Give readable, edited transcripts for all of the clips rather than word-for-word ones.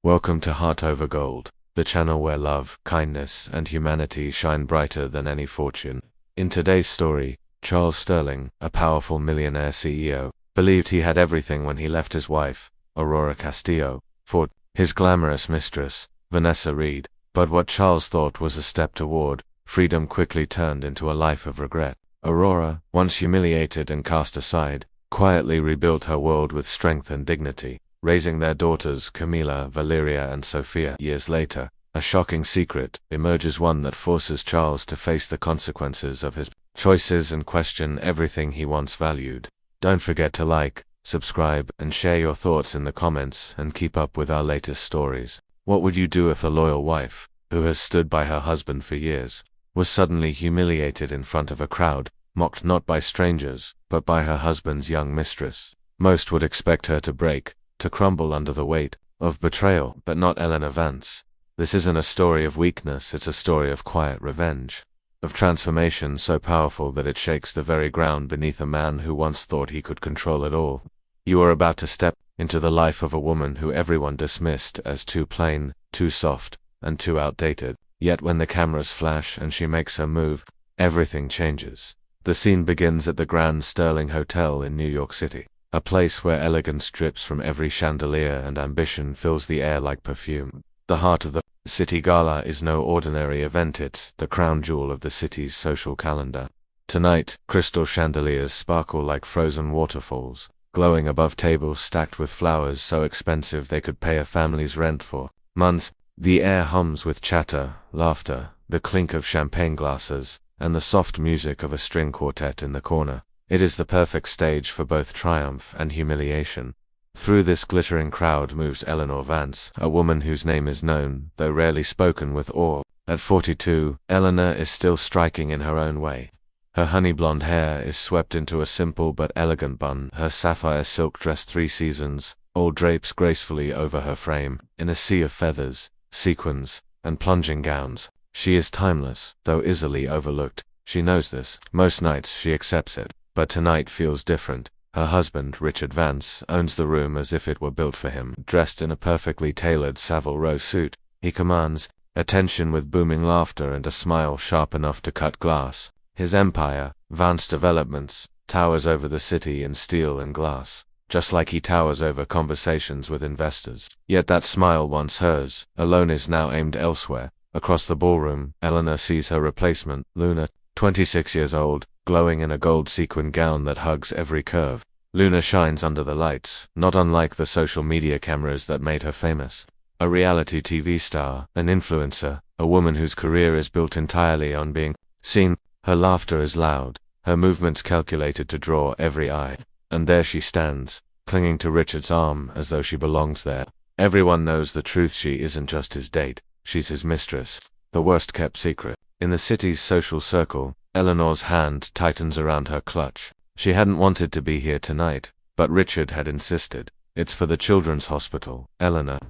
Welcome to Heart Over Gold, the channel where love, kindness, and humanity shine brighter than any fortune. In today's story, Charles Sterling, a powerful millionaire CEO, believed he had everything when he left his wife, Aurora Castillo, for his glamorous mistress, Vanessa Reed. But what Charles thought was a step toward freedom quickly turned into a life of regret. Aurora, once humiliated and cast aside, quietly rebuilt her world with strength and dignity, raising their daughters Camila, Valeria, and Sophia. Years later, a shocking secret emerges, one that forces Charles to face the consequences of his choices and question everything he once valued. Don't forget to like, subscribe, and share your thoughts in the comments, and keep up with our latest stories. What would you do if a loyal wife, who has stood by her husband for years, was suddenly humiliated in front of a crowd, mocked not by strangers, but by her husband's young mistress? Most would expect her to break, to crumble under the weight of betrayal, but not Eleanor Vance. This isn't a story of weakness, it's a story of quiet revenge, of transformation so powerful that it shakes the very ground beneath a man who once thought he could control it all. You are about to step into the life of a woman who everyone dismissed as too plain, too soft, and too outdated. Yet when the cameras flash and she makes her move, everything changes. The scene begins at the Grand Sterling Hotel in New York City, a place where elegance drips from every chandelier and ambition fills the air like perfume. The heart of the City Gala is no ordinary event, it's the crown jewel of the city's social calendar. Tonight, crystal chandeliers sparkle like frozen waterfalls, glowing above tables stacked with flowers so expensive they could pay a family's rent for months. The air hums with chatter, laughter, the clink of champagne glasses, and the soft music of a string quartet in the corner. It is the perfect stage for both triumph and humiliation. Through this glittering crowd moves Eleanor Vance, a woman whose name is known, though rarely spoken, with awe. At 42, Eleanor is still striking in her own way. Her honey blonde hair is swept into a simple but elegant bun, her sapphire silk dress 3 seasons old drapes gracefully over her frame, in a sea of feathers, sequins, and plunging gowns. She is timeless, though easily overlooked. She knows this. Most nights she accepts it, but tonight feels different. Her husband, Richard Vance, owns the room as if it were built for him. Dressed in a perfectly tailored Savile Row suit, he commands attention with booming laughter and a smile sharp enough to cut glass. His empire, Vance Developments, towers over the city in steel and glass, just like he towers over conversations with investors. Yet that smile, once hers, alone is now aimed elsewhere. Across the ballroom, Eleanor sees her replacement, Luna, 26 years old, glowing in a gold sequin gown that hugs every curve. Luna shines under the lights, not unlike the social media cameras that made her famous. A reality TV star, an influencer, a woman whose career is built entirely on being seen. Her laughter is loud, her movements calculated to draw every eye. And there she stands, clinging to Richard's arm as though she belongs there. Everyone knows the truth: she isn't just his date, she's his mistress. The worst kept secret. In the city's social circle, Eleanor's hand tightens around her clutch. She hadn't wanted to be here tonight, but Richard had insisted. It's for the children's hospital, Eleanor.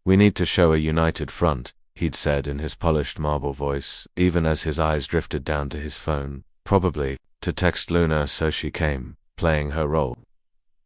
We need to show a united front, he'd said in his polished marble voice, even as his eyes drifted down to his phone, probably to text Luna, so she came, playing her role.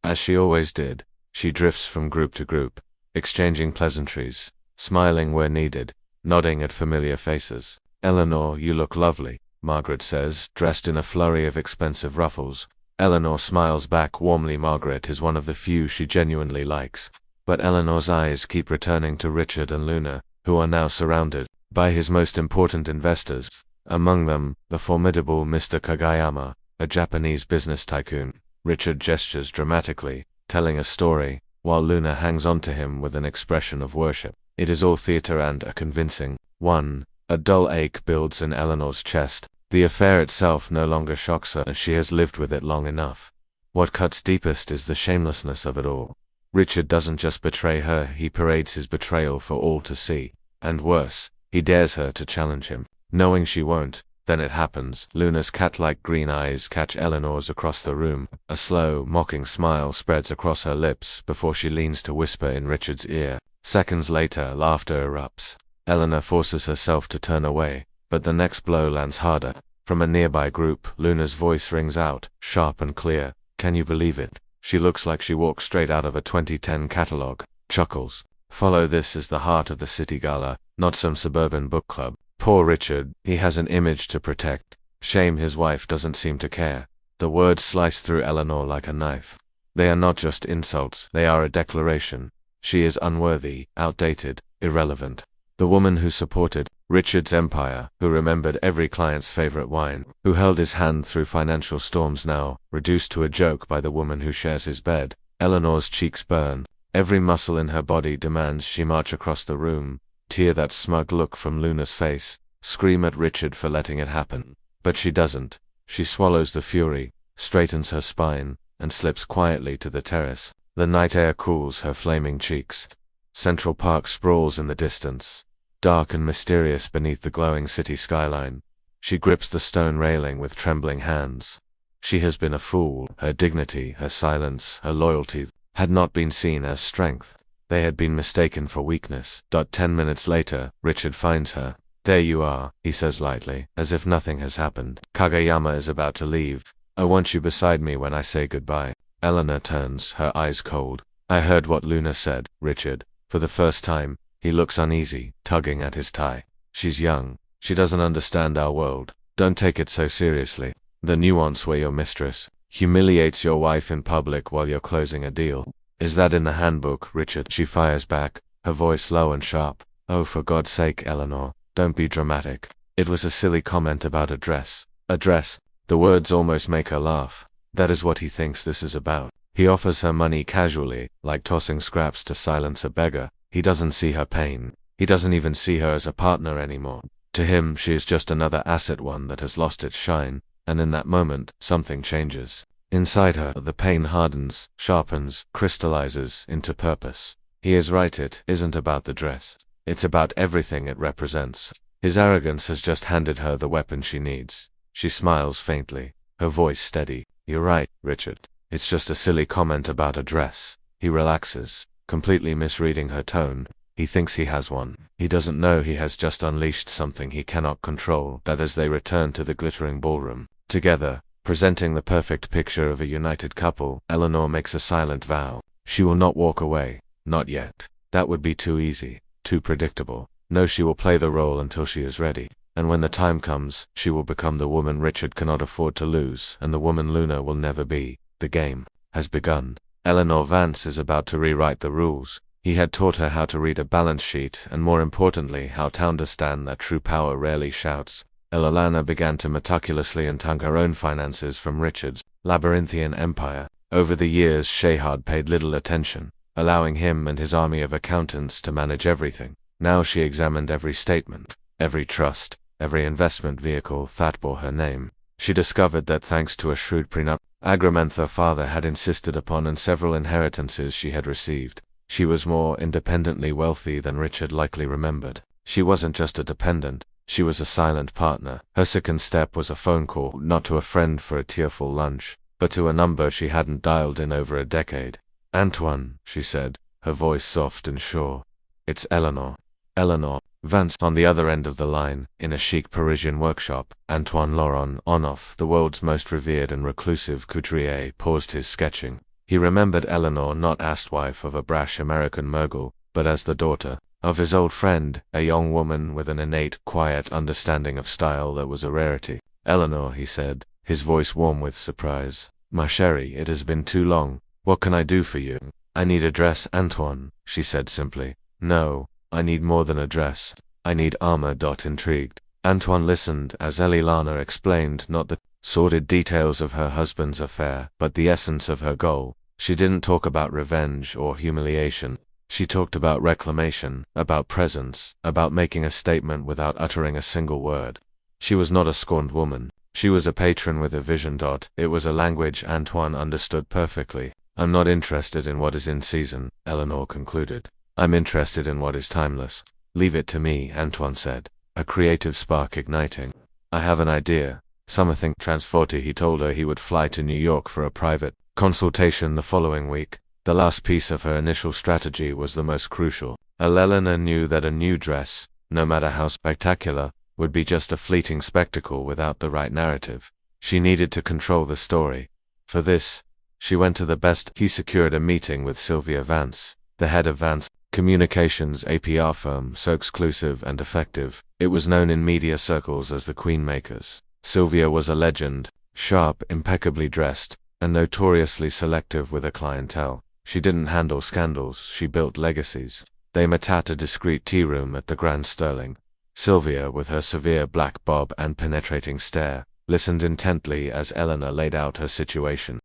As she always did, she drifts from group to group, exchanging pleasantries, smiling where needed, nodding at familiar faces. Eleanor, you look lovely, Margaret says, dressed in a flurry of expensive ruffles. Eleanor smiles back warmly. Margaret is one of the few she genuinely likes. But Eleanor's eyes keep returning to Richard and Luna, who are now surrounded by his most important investors. Among them, the formidable Mr. Kagayama, a Japanese business tycoon. Richard gestures dramatically, telling a story, while Luna hangs on to him with an expression of worship. It is all theater, and a convincing one. A dull ache builds in Eleanor's chest. The affair itself no longer shocks her, as she has lived with it long enough. What cuts deepest is the shamelessness of it all. Richard doesn't just betray her, he parades his betrayal for all to see. And worse, he dares her to challenge him. Knowing she won't, then it happens. Luna's cat-like green eyes catch Eleanor's across the room. A slow, mocking smile spreads across her lips before she leans to whisper in Richard's ear. Seconds later, laughter erupts. Eleanor forces herself to turn away, but the next blow lands harder. From a nearby group, Luna's voice rings out, sharp and clear. Can you believe it? She looks like she walked straight out of a 2010 catalog. Chuckles. Follow this is the heart of the city gala, not some suburban book club. Poor Richard, he has an image to protect. Shame his wife doesn't seem to care. The words slice through Eleanor like a knife. They are not just insults, they are a declaration. She is unworthy, outdated, irrelevant. The woman who supported Richard's empire, who remembered every client's favorite wine, who held his hand through financial storms now, reduced to a joke by the woman who shares his bed. Eleanor's cheeks burn. Every muscle in her body demands she march across the room, tear that smug look from Luna's face, scream at Richard for letting it happen. But she doesn't. She swallows the fury, straightens her spine, and slips quietly to the terrace. The night air cools her flaming cheeks. Central Park sprawls in the distance, dark and mysterious beneath the glowing city skyline. She grips the stone railing with trembling hands. She has been a fool. Her dignity, her silence, her loyalty had not been seen as strength. They had been mistaken for weakness. 10 minutes later, Richard finds her. There you are, he says lightly, as if nothing has happened. Kageyama is about to leave. I want you beside me when I say goodbye. Eleanor turns, her eyes cold. I heard what Luna said, Richard. For the first time, he looks uneasy, tugging at his tie. She's young. She doesn't understand our world. Don't take it so seriously. The nuance where your mistress humiliates your wife in public while you're closing a deal. Is that in the handbook, Richard? She fires back, her voice low and sharp. Oh, for God's sake, Eleanor, don't be dramatic. It was a silly comment about a dress. A dress. The words almost make her laugh. That is what he thinks this is about. He offers her money casually, like tossing scraps to silence a beggar. He doesn't see her pain. He doesn't even see her as a partner anymore. To him, she is just another asset, one that has lost its shine, and in that moment, something changes. Inside her, the pain hardens, sharpens, crystallizes into purpose. He is right, it isn't about the dress. It's about everything it represents. His arrogance has just handed her the weapon she needs. She smiles faintly, her voice steady. You're right, Richard. It's just a silly comment about a dress. He relaxes, completely misreading her tone. He thinks he has one. He doesn't know he has just unleashed something he cannot control. That as they return to the glittering ballroom, together, presenting the perfect picture of a united couple, Eleanor makes a silent vow. She will not walk away. Not yet. That would be too easy, too predictable. No, she will play the role until she is ready. And when the time comes, she will become the woman Richard cannot afford to lose, and the woman Luna will never be. The game has begun. Eleanor Vance is about to rewrite the rules. He had taught her how to read a balance sheet, and more importantly, how to understand that true power rarely shouts. Elolana began to meticulously untangle her own finances from Richard's labyrinthian empire. Over the years, Shehad paid little attention, allowing him and his army of accountants to manage everything. Now she examined every statement, every trust, every investment vehicle that bore her name. She discovered that thanks to a shrewd prenup agreement her father had insisted upon and several inheritances she had received, she was more independently wealthy than Richard likely remembered. She wasn't just a dependent, she was a silent partner. Her second step was a phone call, not to a friend for a tearful lunch, but to a number she hadn't dialed in over a decade. Antoine, she said, her voice soft and sure. It's Eleanor. Eleanor Vance on the other end of the line, in a chic Parisian workshop. Antoine Laurent Onoff, the world's most revered and reclusive couturier, paused his sketching. He remembered Eleanor not as wife of a brash American mogul, but as the daughter of his old friend, a young woman with an innate, quiet understanding of style that was a rarity. Eleanor, he said, his voice warm with surprise. Ma chérie, it has been too long. What can I do for you? I need a dress, Antoine, she said simply. No, I need more than a dress. I need armor. Intrigued, Antoine listened as Elilana explained not the sordid details of her husband's affair, but the essence of her goal. She didn't talk about revenge or humiliation. She talked about reclamation, about presence, about making a statement without uttering a single word. She was not a scorned woman. She was a patron with a vision. It was a language Antoine understood perfectly. I'm not interested in what is in season, Eleanor concluded. I'm interested in what is timeless. Leave it to me, Antoine said, a creative spark igniting. I have an idea. Something transporty. He told her he would fly to New York for a private consultation the following week. The last piece of her initial strategy was the most crucial. Elena knew that a new dress, no matter how spectacular, would be just a fleeting spectacle without the right narrative. She needed to control the story. For this, she went to the best. He secured a meeting with Sylvia Vance, the head of Vance communications APR firm so exclusive and effective, it was known in media circles as the Queenmakers. Sylvia was a legend, sharp, impeccably dressed, and notoriously selective with her clientele. She didn't handle scandals, she built legacies. They met at a discreet tea room at the Grand Sterling. Sylvia, with her severe black bob and penetrating stare, listened intently as Eleanor laid out her situation.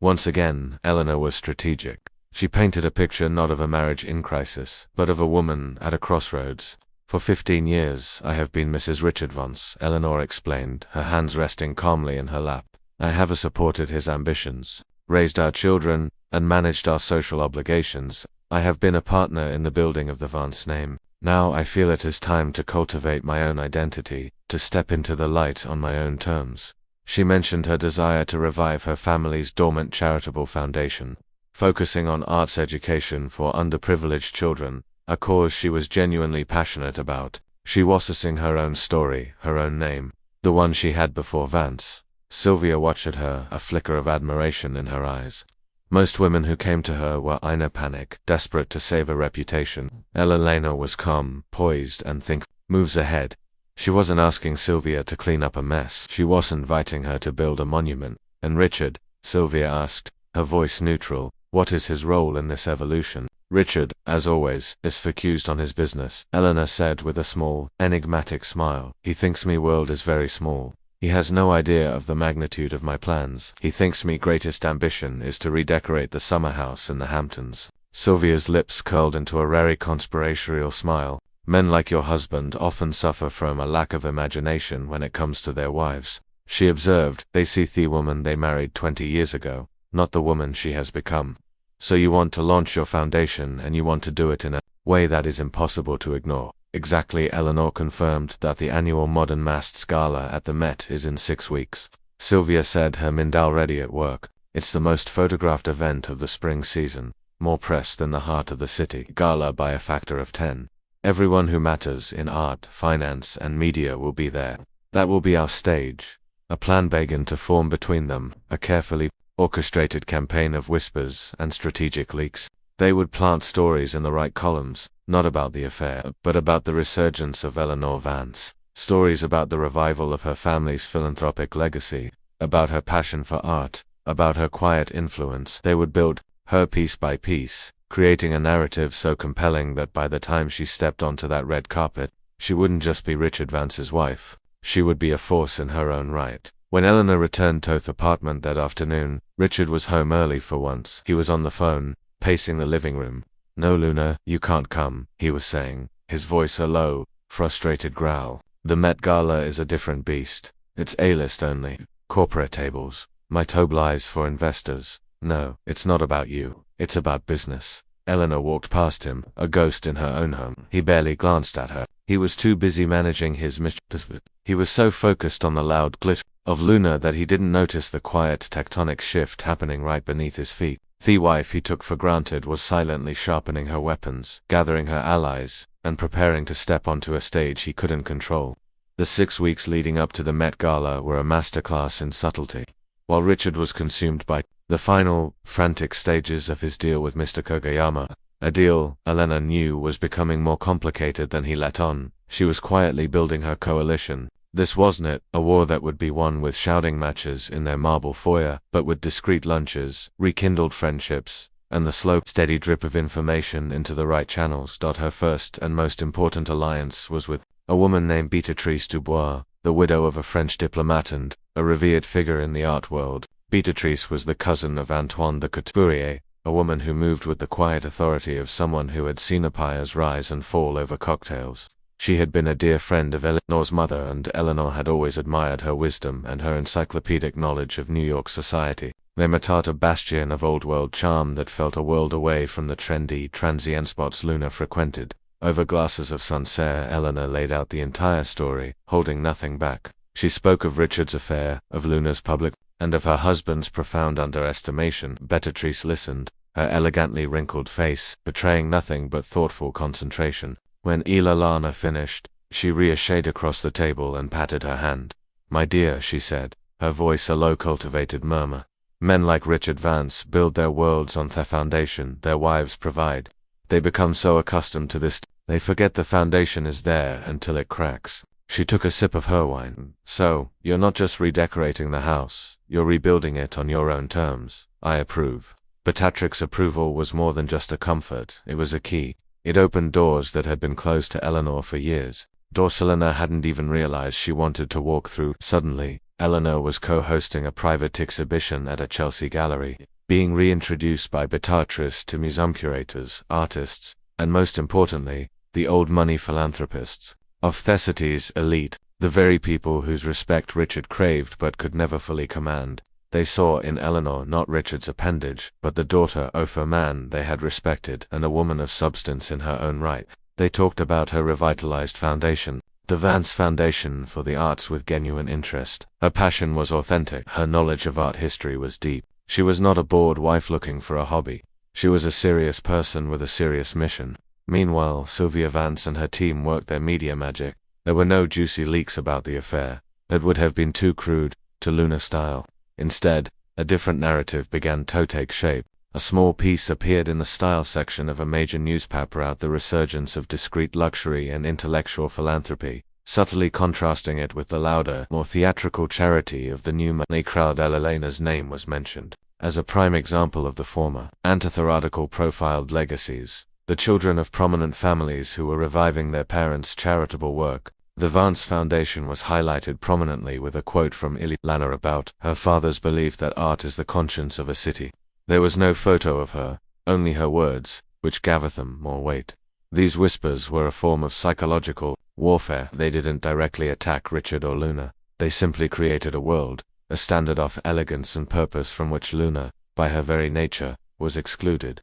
Once again, Eleanor was strategic. She painted a picture not of a marriage in crisis, but of a woman at a crossroads. For 15 years, I have been Mrs. Richard Vance, Eleanor explained, her hands resting calmly in her lap. I have supported his ambitions, raised our children, and managed our social obligations. I have been a partner in the building of the Vance name. Now I feel it is time to cultivate my own identity, to step into the light on my own terms. She mentioned her desire to revive her family's dormant charitable foundation, focusing on arts education for underprivileged children, a cause she was genuinely passionate about. She was sing her own story, her own name, the one she had before Vance. Sylvia watched at her, a flicker of admiration in her eyes. Most women who came to her were in a panic, desperate to save a reputation. Elena was calm, poised, and moves ahead. She wasn't asking Sylvia to clean up a mess. She was inviting her to build a monument. And Richard? Sylvia asked, her voice neutral. What is his role in this evolution? Richard, as always, is focused on his business, Eleanor said with a small, enigmatic smile. He thinks me world is very small. He has no idea of the magnitude of my plans. He thinks me greatest ambition is to redecorate the summer house in the Hamptons. Sylvia's lips curled into a very conspiratorial smile. Men like your husband often suffer from a lack of imagination when it comes to their wives. She observed, they see the woman they married 20 years ago, not the woman she has become. So you want to launch your foundation and you want to do it in a way that is impossible to ignore. Exactly. Eleanor confirmed that the annual Modern Masts Gala at the Met is in 6 weeks. Sylvia said, her mind already at work. It's the most photographed event of the spring season, more press than the heart of the city. Gala by a factor of 10. Everyone who matters in art, finance, and media will be there. That will be our stage. A plan began to form between them, a carefully orchestrated campaign of whispers and strategic leaks. They would plant stories in the right columns, not about the affair, but about the resurgence of Eleanor Vance. Stories about the revival of her family's philanthropic legacy, about her passion for art, about her quiet influence. They would build her piece by piece, creating a narrative so compelling that by the time she stepped onto that red carpet, she wouldn't just be Richard Vance's wife. She would be a force in her own right. When Eleanor returned to the apartment that afternoon, Richard was home early for once. He was on the phone, pacing the living room. No, Luna, you can't come, he was saying, his voice a low, frustrated growl. The Met Gala is a different beast. It's A-list only. Corporate tables. My toblies for investors. No, it's not about you. It's about business. Eleanor walked past him, a ghost in her own home. He barely glanced at her. He was too busy managing his mistress. He was so focused on the loud glitter of Luna that he didn't notice the quiet tectonic shift happening right beneath his feet. The wife he took for granted was silently sharpening her weapons, gathering her allies, and preparing to step onto a stage he couldn't control. The 6 weeks leading up to the Met Gala were a masterclass in subtlety. While Richard was consumed by the final, frantic stages of his deal with Mr. Kogayama, a deal, Eleanor knew, was becoming more complicated than he let on, she was quietly building her coalition. This wasn't it, a war that would be won with shouting matches in their marble foyer, but with discreet lunches, rekindled friendships, and the slow, steady drip of information into the right channels. Her first and most important alliance was with a woman named Beatrice Dubois, the widow of a French diplomat and a revered figure in the art world. Beatrice was the cousin of Antoine de Couturier, a woman who moved with the quiet authority of someone who had seen empires rise and fall over cocktails. She had been a dear friend of Eleanor's mother, and Eleanor had always admired her wisdom and her encyclopedic knowledge of New York society. They met at a bastion of old-world charm that felt a world away from the trendy, transient spots Luna frequented. Over glasses of Sancerre, Eleanor laid out the entire story, holding nothing back. She spoke of Richard's affair, of Luna's public, and of her husband's profound underestimation. Beatrice listened, her elegantly wrinkled face betraying nothing but thoughtful concentration. When Ilalana finished, she reassured across the table and patted her hand. My dear, she said, her voice a low cultivated murmur. Men like Richard Vance build their worlds on their foundation their wives provide. They become so accustomed to this, they forget the foundation is there until it cracks. She took a sip of her wine. So, you're not just redecorating the house, you're rebuilding it on your own terms. I approve. Beatrix's approval was more than just a comfort, it was a key. It opened doors that had been closed to Eleanor for years. Doors Helena hadn't even realized she wanted to walk through. Suddenly, Eleanor was co-hosting a private exhibition at a Chelsea gallery, being reintroduced by Beatrice to museum curators, artists, and most importantly, the old money philanthropists. Of Thesites' elite, the very people whose respect Richard craved but could never fully command. They saw in Eleanor not Richard's appendage, but the daughter of a man they had respected and a woman of substance in her own right. They talked about her revitalized foundation, the Vance Foundation for the Arts, with genuine interest. Her passion was authentic, her knowledge of art history was deep. She was not a bored wife looking for a hobby. She was a serious person with a serious mission. Meanwhile, Sylvia Vance and her team worked their media magic. There were no juicy leaks about the affair. That would have been too crude, to Luna style. Instead, a different narrative began to take shape. A small piece appeared in the style section of a major newspaper about the resurgence of discreet luxury and intellectual philanthropy, subtly contrasting it with the louder, more theatrical charity of the new money crowd. Elena's name was mentioned as a prime example of the former. Antithetical profiled legacies, the children of prominent families who were reviving their parents' charitable work. The Vance Foundation was highlighted prominently with a quote from Ilana about her father's belief that art is the conscience of a city. There was no photo of her, only her words, which gave them more weight. These whispers were a form of psychological warfare. They didn't directly attack Richard or Luna. They simply created a world, a standard of elegance and purpose from which Luna, by her very nature, was excluded.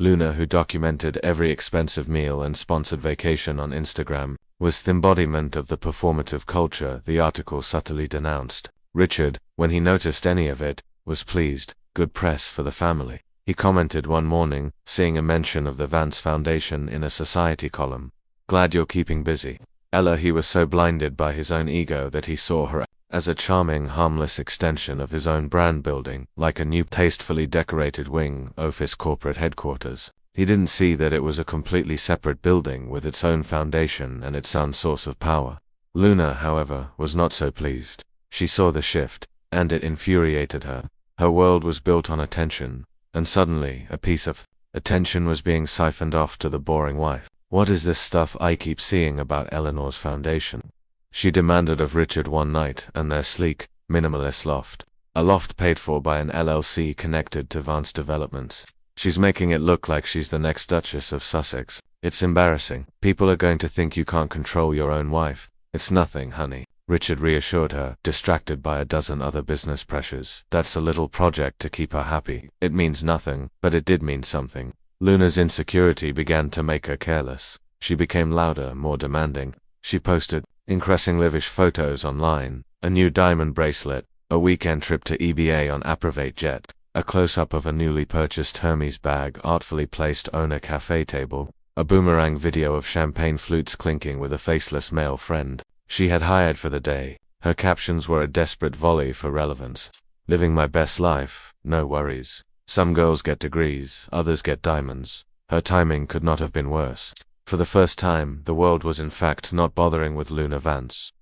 Luna, who documented every expensive meal and sponsored vacation on Instagram, was the embodiment of the performative culture the article subtly denounced. Richard, when he noticed any of it, was pleased. Good press for the family. He commented one morning, seeing a mention of the Vance Foundation in a society column. Glad you're keeping busy. Ella. He was so blinded by his own ego that he saw her as a charming, harmless extension of his own brand building, like a new, tastefully decorated wing of his corporate headquarters. He didn't see that it was a completely separate building with its own foundation and its own source of power. Luna, however, was not so pleased. She saw the shift, and it infuriated her. Her world was built on attention, and suddenly a piece of attention was being siphoned off to the boring wife. What is this stuff I keep seeing about Eleanor's foundation? She demanded of Richard one night, and their sleek, minimalist loft. A loft paid for by an LLC connected to Vance Developments. She's making it look like she's the next Duchess of Sussex. It's embarrassing. People are going to think you can't control your own wife. It's nothing, honey. Richard reassured her, distracted by a dozen other business pressures. That's a little project to keep her happy. It means nothing, but it did mean something. Luna's insecurity began to make her careless. She became louder, more demanding. She posted increasing lavish photos online, a new diamond bracelet, a weekend trip to EBA on a private jet, a close-up of a newly purchased Hermes bag artfully placed on a cafe table, a boomerang video of champagne flutes clinking with a faceless male friend she had hired for the day. Her captions were a desperate volley for relevance. Living my best life, no worries. Some girls get degrees, others get diamonds. Her timing could not have been worse. For the first time, the world was in fact not bothering with Luna Vance.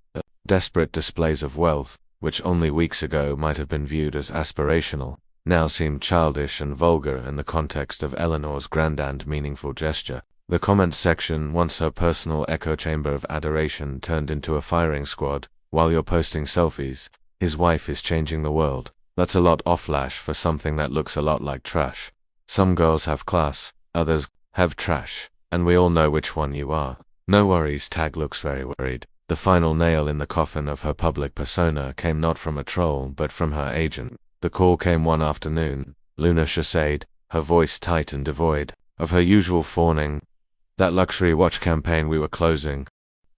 Desperate displays of wealth, which only weeks ago might have been viewed as aspirational, now seemed childish and vulgar in the context of Eleanor's grand and meaningful gesture. The comments section, once her personal echo chamber of adoration, turned into a firing squad. While you're posting selfies, his wife is changing the world. That's a lot off flash for something that looks a lot like trash. Some girls have class, others have trash, and we all know which one you are. No worries. Tag looks very worried. The final nail in the coffin of her public persona came not from a troll but from her agent. The call came one afternoon. Luna Shasade, her voice tight and devoid of her usual fawning. That luxury watch campaign we were closing.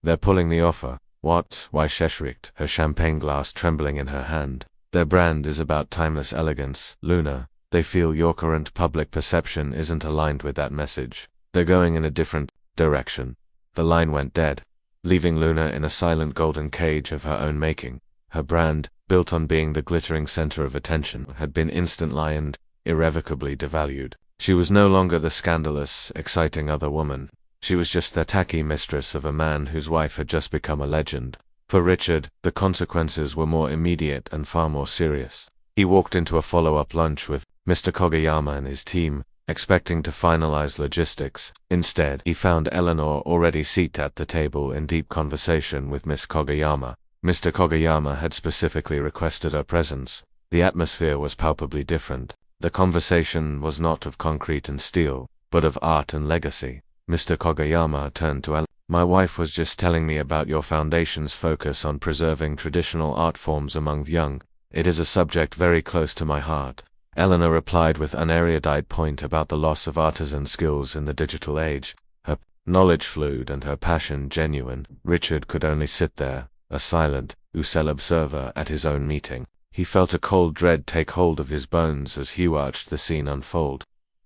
They're pulling the offer. What? Why? She shrieked, her champagne glass trembling in her hand. Their brand is about timeless elegance, Luna. They feel your current public perception isn't aligned with that message. They're going in a different direction. The line went dead, leaving Luna in a silent golden cage of her own making. Her brand, built on being the glittering center of attention, had been instantly and irrevocably devalued. She was no longer the scandalous, exciting other woman. She was just the tacky mistress of a man whose wife had just become a legend. For Richard, the consequences were more immediate and far more serious. He walked into a follow-up lunch with Mr. Kageyama and his team, expecting to finalize logistics. Instead, he found Eleanor already seated at the table in deep conversation with Miss Kageyama. Mr. Kageyama had specifically requested her presence. The atmosphere was palpably different. The conversation was not of concrete and steel, but of art and legacy. Mr. Kageyama turned to Eleanor. My wife was just telling me about your foundation's focus on preserving traditional art forms among the young. It is a subject very close to my heart. Eleanor replied with an erudite point about the loss of artisan skills in the digital age. Her knowledge fluid and her passion genuine. Richard could only sit there, a silent, Ucel observer at his own meeting. He felt a cold dread take hold of his bones as he watched the scene unfold.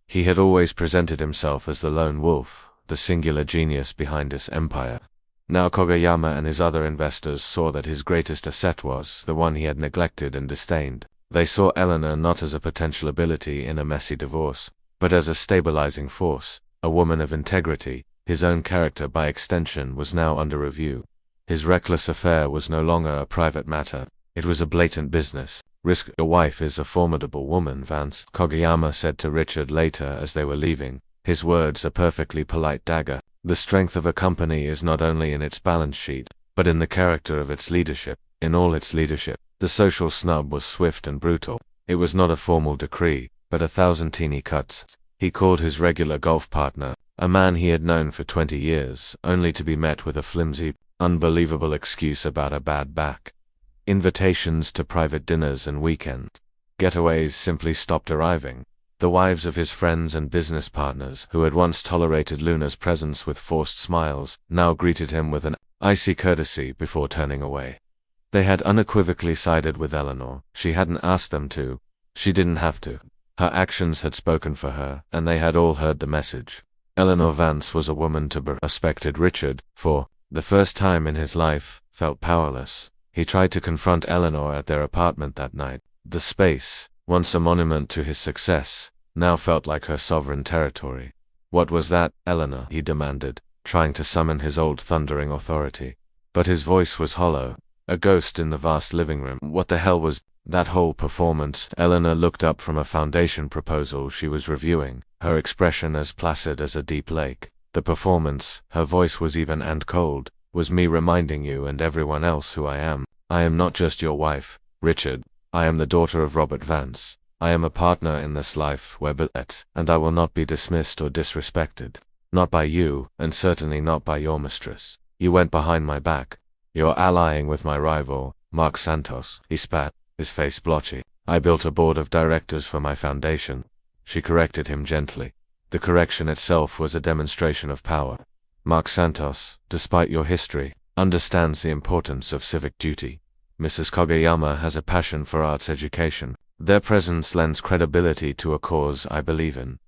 He had always presented himself as the lone wolf, the singular genius behind this empire. Now Kageyama and his other investors saw that his greatest asset was the one he had neglected and disdained. They saw Eleanor not as a potential ability in a messy divorce, but as a stabilizing force, a woman of integrity. His own character by extension was now under review. His reckless affair was no longer a private matter. It was a blatant business. Risk. Your wife is a formidable woman, Vance, Kageyama said to Richard later as they were leaving, his words a perfectly polite dagger. The strength of a company is not only in its balance sheet, but in the character of its leadership, in all its leadership. The social snub was swift and brutal. It was not a formal decree, but 1,000 teeny cuts. He called his regular golf partner, a man he had known for 20 years, only to be met with a flimsy, unbelievable excuse about a bad back. Invitations to private dinners and weekend getaways simply stopped arriving. The wives of his friends and business partners, who had once tolerated Luna's presence with forced smiles, now greeted him with an icy courtesy before turning away. They had unequivocally sided with Eleanor. She hadn't asked them to. She didn't have to. Her actions had spoken for her, and they had all heard the message. Eleanor Vance was a woman to be respected. Richard, for the first time in his life, felt powerless. He tried to confront Eleanor at their apartment that night. The space, once a monument to his success, now felt like her sovereign territory. What was that, Eleanor? He demanded, trying to summon his old thundering authority. But his voice was hollow, a ghost in the vast living room. What the hell was that whole performance? Eleanor looked up from a foundation proposal she was reviewing, her expression as placid as a deep lake. The performance, her voice was even and cold, was me reminding you and everyone else who I am. I am not just your wife, Richard. I am the daughter of Robert Vance. I am a partner in this life, Webet, and I will not be dismissed or disrespected. Not by you, and certainly not by your mistress. You went behind my back. You're allying with my rival, Mark Santos. He spat, his face blotchy. I built a board of directors for my foundation. She corrected him gently. The correction itself was a demonstration of power. Mark Santos, despite your history, understands the importance of civic duty. Mrs. Kageyama has a passion for arts education. Their presence lends credibility to a cause I believe in.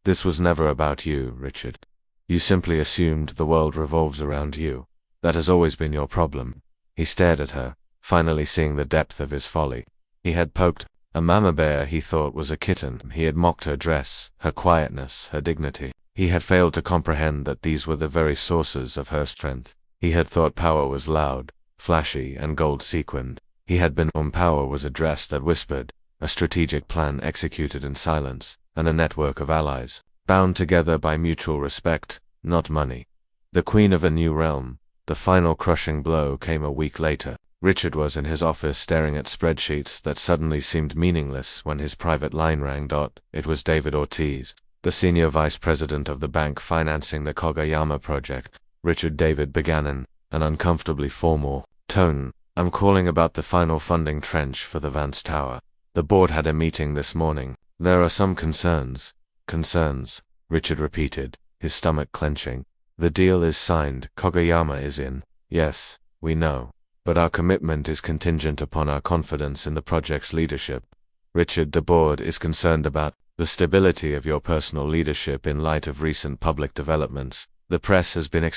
This was never about you, Richard. You simply assumed the world revolves around you. That has always been your problem. He stared at her, finally seeing the depth of his folly. He had poked a mama bear he thought was a kitten. He had mocked her dress, her quietness, her dignity. He had failed to comprehend that these were the very sources of her strength. He had thought power was loud, flashy, and gold-sequined. He had been on power was a dress that whispered, a strategic plan executed in silence, and a network of allies, bound together by mutual respect, not money. The queen of a new realm. The final crushing blow came a week later. Richard was in his office staring at spreadsheets that suddenly seemed meaningless when his private line rang. It was David Ortiz, the senior vice president of the bank financing the Kageyama project. Richard. David began in an uncomfortably formal tone. I'm calling about the final funding trench for the Vance Tower. The board had a meeting this morning. There are some concerns. Concerns, Richard repeated, his stomach clenching. The deal is signed. Kageyama is in. Yes, we know. But our commitment is contingent upon our confidence in the project's leadership. Richard, the board is concerned about the stability of your personal leadership in light of recent public developments. The press has been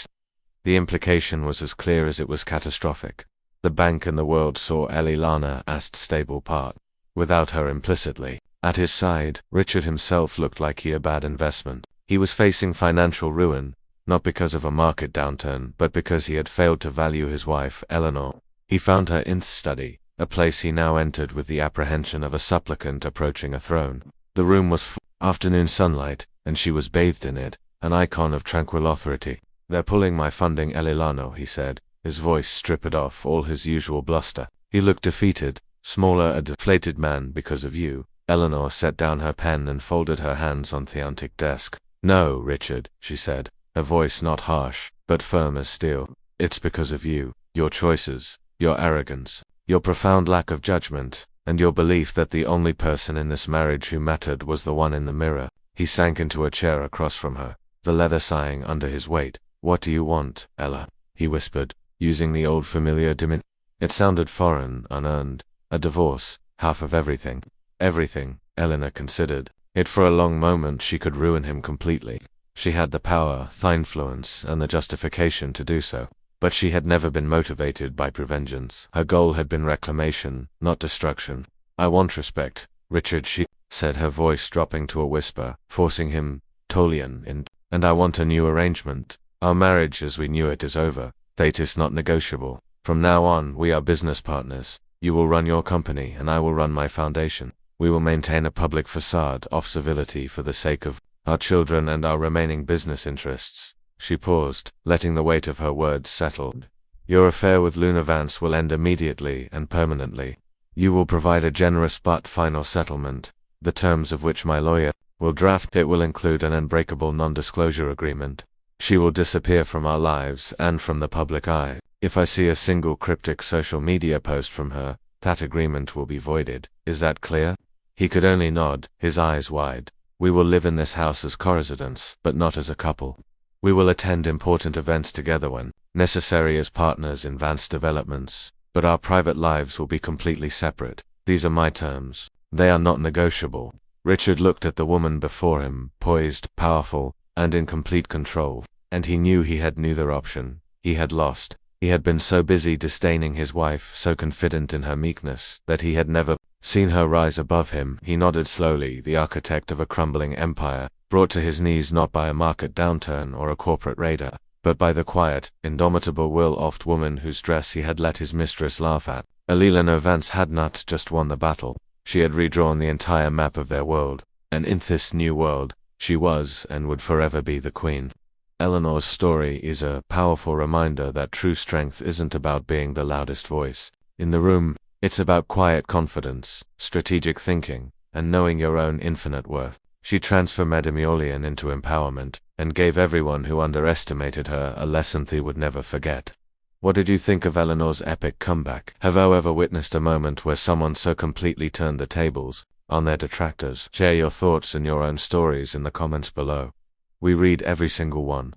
The implication was as clear as it was catastrophic. The bank and the world saw Elilana as stable part. Without her implicitly, At his side, Richard himself looked like he a bad investment. He was facing financial ruin, not because of a market downturn, but because he had failed to value his wife, Eleanor. He found her in the study, a place he now entered with the apprehension of a supplicant approaching a throne. The room was full of afternoon sunlight, and she was bathed in it, an icon of tranquil authority. "They're pulling my funding, Elilano," he said, his voice stripped off all his usual bluster. He looked defeated, smaller, a deflated man because of you. Eleanor set down her pen and folded her hands on the antique desk. "No, Richard," she said, her voice not harsh, but firm as steel. "It's because of you, your choices, your arrogance, your profound lack of judgment, and your belief that the only person in this marriage who mattered was the one in the mirror." He sank into a chair across from her, the leather sighing under his weight. "What do you want, Ella?" he whispered, using the old familiar dimin. It sounded foreign, unearned. A divorce, half of everything. Everything, Eleanor considered. It for a long moment she could ruin him completely. She had the power, the influence, and the justification to do so. But she had never been motivated by vengeance. Her goal had been reclamation, not destruction. "I want respect, Richard," she said, her voice dropping to a whisper, forcing him, Tolian, in. "And I want a new arrangement. Our marriage as we knew it is over. That is not negotiable. From now on, we are business partners. You will run your company, and I will run my foundation. We will maintain a public facade of civility for the sake of our children and our remaining business interests." She paused, letting the weight of her words settle. "Your affair with Luna Vance will end immediately and permanently. You will provide a generous but final settlement, the terms of which my lawyer will draft. It will include an unbreakable non-disclosure agreement. She will disappear from our lives and from the public eye. If I see a single cryptic social media post from her, that agreement will be voided. Is that clear?" He could only nod, his eyes wide. "We will live in this house as co-residents, but not as a couple. We will attend important events together when necessary as partners in Vance developments, but our private lives will be completely separate. These are my terms. They are not negotiable." Richard looked at the woman before him, poised, powerful, and in complete control, and he knew he had neither option. He had lost. He had been so busy disdaining his wife, so confident in her meekness, that he had never seen her rise above him. He nodded slowly, the architect of a crumbling empire, brought to his knees not by a market downturn or a corporate raider, but by the quiet, indomitable will-oft woman whose dress he had let his mistress laugh at. Elilano Vance had not just won the battle. She had redrawn the entire map of their world, and in this new world, she was and would forever be the queen. Eleanor's story is a powerful reminder that true strength isn't about being the loudest voice in the room. It's about quiet confidence, strategic thinking, and knowing your own infinite worth. She transformed Edemiolian into empowerment, and gave everyone who underestimated her a lesson they would never forget. What did you think of Eleanor's epic comeback? Have you ever witnessed a moment where someone so completely turned the tables on their detractors? Share your thoughts and your own stories in the comments below. We read every single one.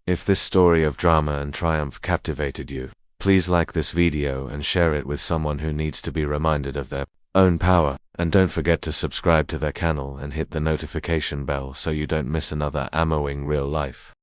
If this story of drama and triumph captivated you, please like this video and share it with someone who needs to be reminded of their own power. And don't forget to subscribe to their channel and hit the notification bell so you don't miss another ammoing real life